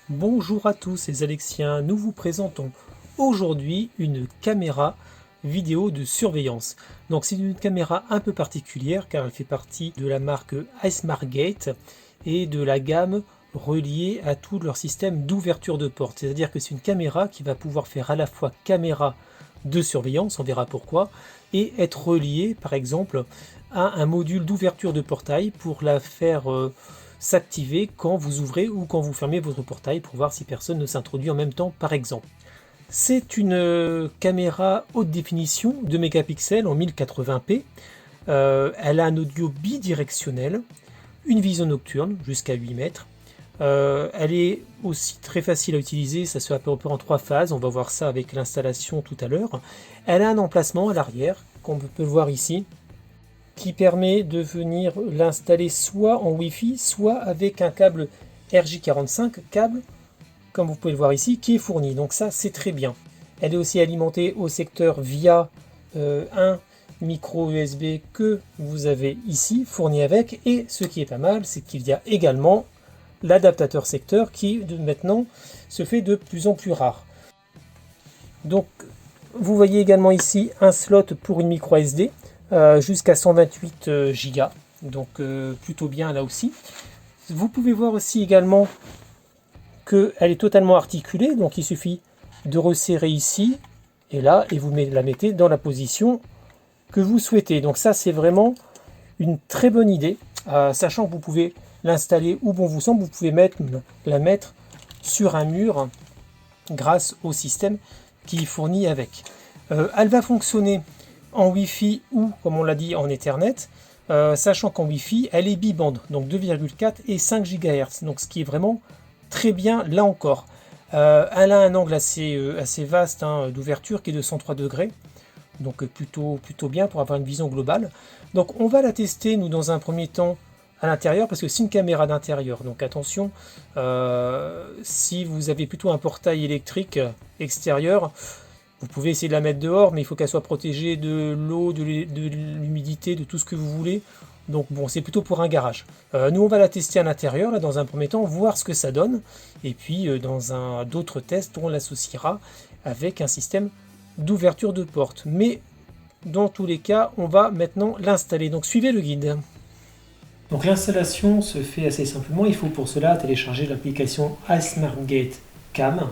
Bonjour à tous les Alexiens, nous vous présentons aujourd'hui une caméra vidéo de surveillance. Donc c'est une caméra un peu particulière car elle fait partie de la marque iSmartGate et de la gamme reliée à tout leur système d'ouverture de porte. C'est-à-dire que c'est une caméra qui va pouvoir faire à la fois caméra de surveillance, on verra pourquoi, et être reliée par exemple à un module d'ouverture de portail pour la faire s'activer quand vous ouvrez ou quand vous fermez votre portail pour voir si personne ne s'introduit en même temps par exemple. C'est une caméra haute définition, 2 mégapixels en 1080p. Elle a un audio bidirectionnel, une vision nocturne jusqu'à 8 mètres. Elle est aussi très facile à utiliser, ça se fait à peu près en 3 phases, on va voir ça avec l'installation tout à l'heure. Elle a un emplacement à l'arrière, qu'on peut voir ici, qui permet de venir l'installer soit en Wi-Fi, soit avec un câble RJ45, câble, comme vous pouvez le voir ici, qui est fourni. Donc ça, c'est très bien. Elle est aussi alimentée au secteur via un micro USB que vous avez ici, fourni avec. Et ce qui est pas mal, c'est qu'il y a également l'adaptateur secteur qui maintenant se fait de plus en plus rare. Donc, vous voyez également ici un slot pour une micro SD. Jusqu'à 128 Go, donc plutôt bien là aussi. Vous pouvez voir aussi également qu'elle est totalement articulée, donc il suffit de resserrer ici et là, et vous la mettez dans la position que vous souhaitez. Donc ça, c'est vraiment une très bonne idée, sachant que vous pouvez l'installer où bon vous semble, vous pouvez la mettre sur un mur grâce au système qui est fourni avec. Elle va fonctionner en Wi-Fi ou, comme on l'a dit, en Ethernet, sachant qu'en Wi-Fi, elle est bi-bande, donc 2,4 et 5 GHz, donc ce qui est vraiment très bien là encore. Elle a un angle assez vaste d'ouverture qui est de 103 degrés, donc plutôt bien pour avoir une vision globale. Donc on va la tester, nous, dans un premier temps, à l'intérieur, parce que c'est une caméra d'intérieur, donc attention, si vous avez plutôt un portail électrique extérieur, vous pouvez essayer de la mettre dehors, mais il faut qu'elle soit protégée de l'eau, de l'humidité, de tout ce que vous voulez. Donc bon, c'est plutôt pour un garage. Nous, on va la tester à l'intérieur, là, dans un premier temps, voir ce que ça donne. Et puis, dans d'autres tests, on l'associera avec un système d'ouverture de porte. Mais dans tous les cas, on va maintenant l'installer. Donc suivez le guide. Donc l'installation se fait assez simplement. Il faut pour cela télécharger l'application iSmartGate Cam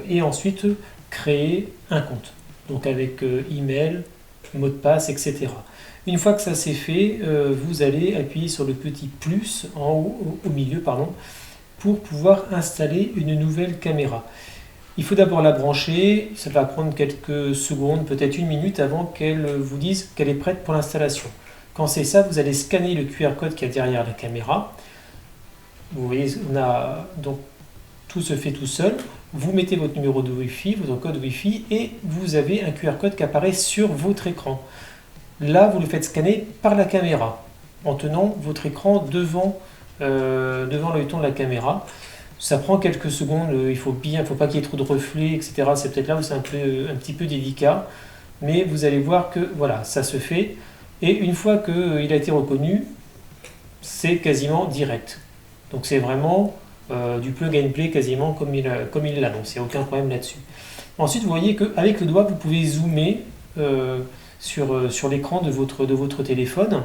et ensuite créer un compte, donc avec email, mot de passe, etc. Une fois que ça c'est fait, vous allez appuyer sur le petit plus en haut, au milieu, pardon, pour pouvoir installer une nouvelle caméra. Il faut d'abord la brancher, ça va prendre quelques secondes, peut-être une minute avant qu'elle vous dise qu'elle est prête pour l'installation. Quand c'est ça, vous allez scanner le QR code qui est derrière la caméra. Vous voyez, on a donc tout se fait tout seul. Vous mettez votre numéro de Wi-Fi, votre code Wi-Fi, et vous avez un QR code qui apparaît sur votre écran. Là, vous le faites scanner par la caméra, en tenant votre écran devant l'œilleton de la caméra. Ça prend quelques secondes, il faut pas qu'il y ait trop de reflets, etc. C'est peut-être là où c'est un petit peu délicat, mais vous allez voir que voilà, ça se fait. Et une fois qu'il a été reconnu, c'est quasiment direct. Donc c'est vraiment du plug and play quasiment comme il l'annonce, il n'y a aucun problème là-dessus. Ensuite, vous voyez qu'avec le doigt, vous pouvez zoomer sur l'écran de votre téléphone.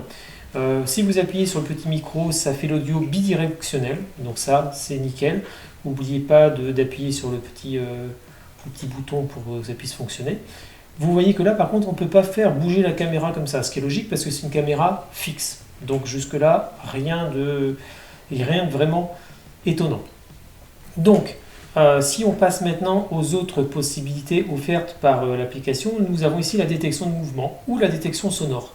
Si vous appuyez sur le petit micro, ça fait l'audio bidirectionnel, donc ça, c'est nickel. N'oubliez pas d'appuyer sur le petit bouton pour que ça puisse fonctionner. Vous voyez que là, par contre, on ne peut pas faire bouger la caméra comme ça, ce qui est logique parce que c'est une caméra fixe. Donc jusque-là, rien de vraiment étonnant. Donc, si on passe maintenant aux autres possibilités offertes par l'application, nous avons ici la détection de mouvement ou la détection sonore.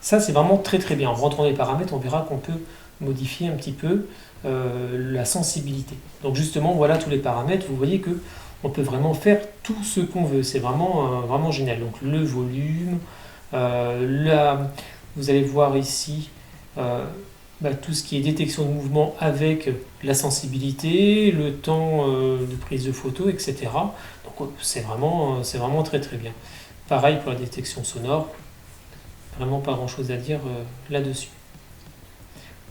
Ça, c'est vraiment très très bien. En rentrant dans les paramètres, on verra qu'on peut modifier un petit peu la sensibilité. Donc justement, voilà tous les paramètres. Vous voyez que on peut vraiment faire tout ce qu'on veut. C'est vraiment génial. Donc le volume, vous allez voir ici tout ce qui est détection de mouvement avec la sensibilité, le temps de prise de photo, etc. Donc c'est vraiment très très bien. Pareil pour la détection sonore, vraiment pas grand chose à dire là-dessus.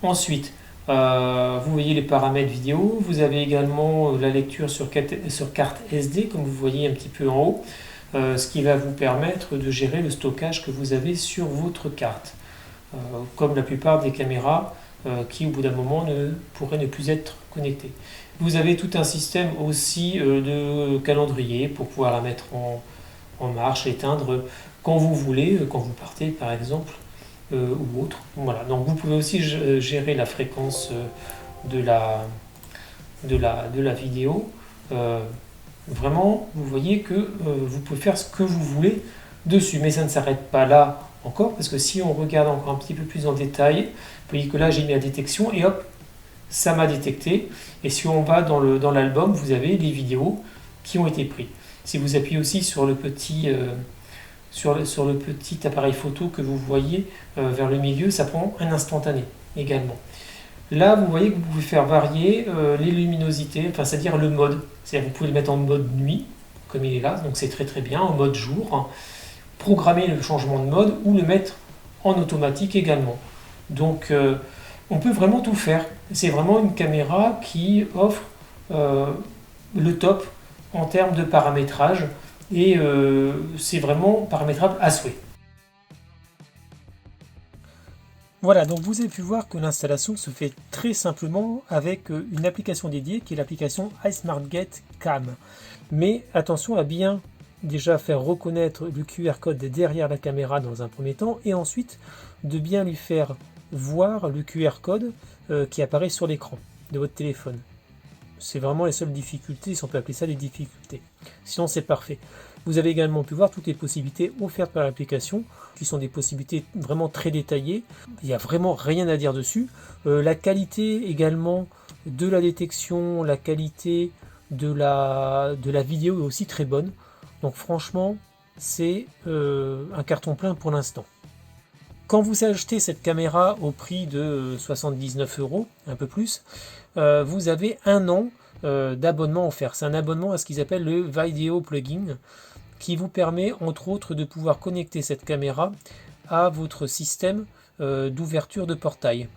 Ensuite, Vous voyez les paramètres vidéo, vous avez également la lecture sur carte SD, comme vous voyez un petit peu en haut, ce qui va vous permettre de gérer le stockage que vous avez sur votre carte, comme la plupart des caméras qui au bout d'un moment pourraient ne plus être connectées. Vous avez tout un système aussi de calendrier pour pouvoir la mettre en marche, éteindre quand vous voulez, quand vous partez par exemple, ou autre. Voilà. Donc vous pouvez aussi gérer la fréquence de la vidéo. Vraiment, vous voyez que vous pouvez faire ce que vous voulez dessus, mais ça ne s'arrête pas là encore, parce que si on regarde encore un petit peu plus en détail, vous voyez que là j'ai mis la détection et hop, ça m'a détecté. Et si on va dans l'album, vous avez les vidéos qui ont été prises. Si vous appuyez aussi sur le petit appareil photo que vous voyez vers le milieu, ça prend un instantané également. Là, vous voyez que vous pouvez faire varier les luminosités, enfin, c'est-à-dire le mode. C'est-à-dire que vous pouvez le mettre en mode nuit, comme il est là, donc c'est très très bien, en mode jour, hein. Programmer le changement de mode ou le mettre en automatique également. Donc, on peut vraiment tout faire. C'est vraiment une caméra qui offre le top en termes de paramétrage et c'est vraiment paramétrable à souhait. Voilà, donc vous avez pu voir que l'installation se fait très simplement avec une application dédiée qui est l'application iSmartGate Cam. Mais attention à bien déjà faire reconnaître le QR code derrière la caméra dans un premier temps et ensuite de bien lui faire voir le QR code qui apparaît sur l'écran de votre téléphone. C'est vraiment les seules difficultés, si on peut appeler ça des difficultés. Sinon c'est parfait. Vous avez également pu voir toutes les possibilités offertes par l'application, qui sont des possibilités vraiment très détaillées. Il n'y a vraiment rien à dire dessus. La qualité également de la détection, la qualité de la vidéo est aussi très bonne. Donc franchement, c'est un carton plein pour l'instant. Quand vous achetez cette caméra au prix de 79 €, un peu plus, vous avez un an d'abonnement offert. C'est un abonnement à ce qu'ils appellent le Video Plugin, qui vous permet entre autres de pouvoir connecter cette caméra à votre système d'ouverture de portail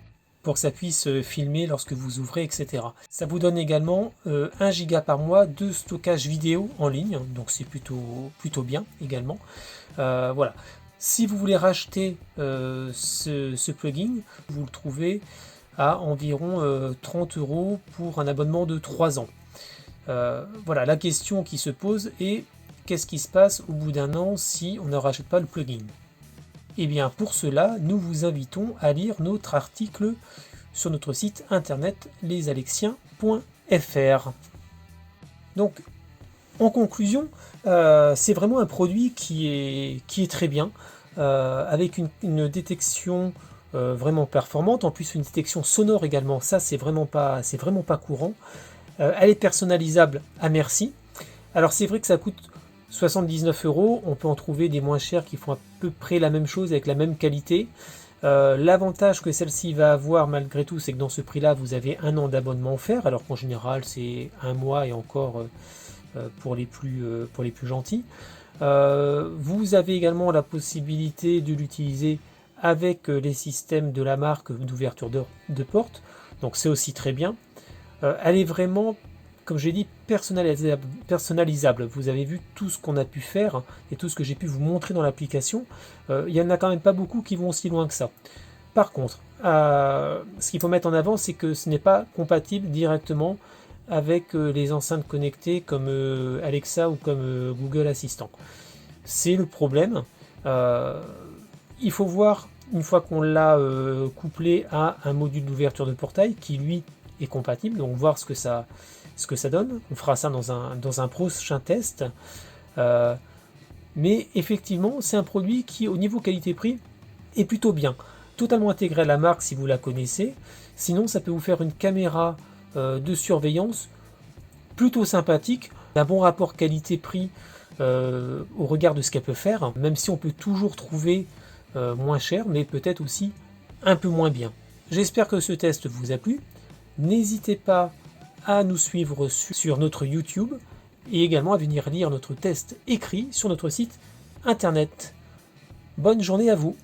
pour que ça puisse filmer lorsque vous ouvrez, etc. Ça vous donne également 1 giga par mois de stockage vidéo en ligne, donc c'est plutôt bien également. Voilà. Si vous voulez racheter ce plugin, vous le trouvez à environ 30 € pour un abonnement de 3 ans. Voilà, la question qui se pose est qu'est-ce qui se passe au bout d'un an si on ne rachète pas le plugin? Eh bien pour cela, nous vous invitons à lire notre article sur notre site internet lesalexiens.fr. Donc en conclusion, c'est vraiment un produit qui est très bien, avec une détection vraiment performante, en plus une détection sonore également, ça c'est vraiment pas courant. Elle est personnalisable à merci. Alors c'est vrai que ça coûte 79 €, on peut en trouver des moins chers qui font à peu près la même chose avec la même qualité. L'avantage que celle-ci va avoir malgré tout, c'est que dans ce prix-là, vous avez un an d'abonnement offert, alors qu'en général c'est un mois et encore pour les plus gentils. Vous avez également la possibilité de l'utiliser avec les systèmes de la marque d'ouverture de porte, donc c'est aussi très bien. Elle est vraiment, comme j'ai dit, personnalisable. Vous avez vu tout ce qu'on a pu faire et tout ce que j'ai pu vous montrer dans l'application. Il n'y en a quand même pas beaucoup qui vont aussi loin que ça. Par contre, ce qu'il faut mettre en avant, c'est que ce n'est pas compatible directement avec les enceintes connectées comme Alexa ou comme Google Assistant. C'est le problème. Il faut voir, une fois qu'on l'a couplé à un module d'ouverture de portail qui lui est compatible, donc voir ce que ça donne. On fera ça dans un prochain test. Mais effectivement, c'est un produit qui, au niveau qualité-prix, est plutôt bien. Totalement intégré à la marque si vous la connaissez. Sinon, ça peut vous faire une caméra de surveillance plutôt sympathique, un bon rapport qualité-prix au regard de ce qu'elle peut faire, même si on peut toujours trouver moins cher, mais peut-être aussi un peu moins bien. J'espère que ce test vous a plu. N'hésitez pas à nous suivre sur notre YouTube et également à venir lire notre test écrit sur notre site internet. Bonne journée à vous!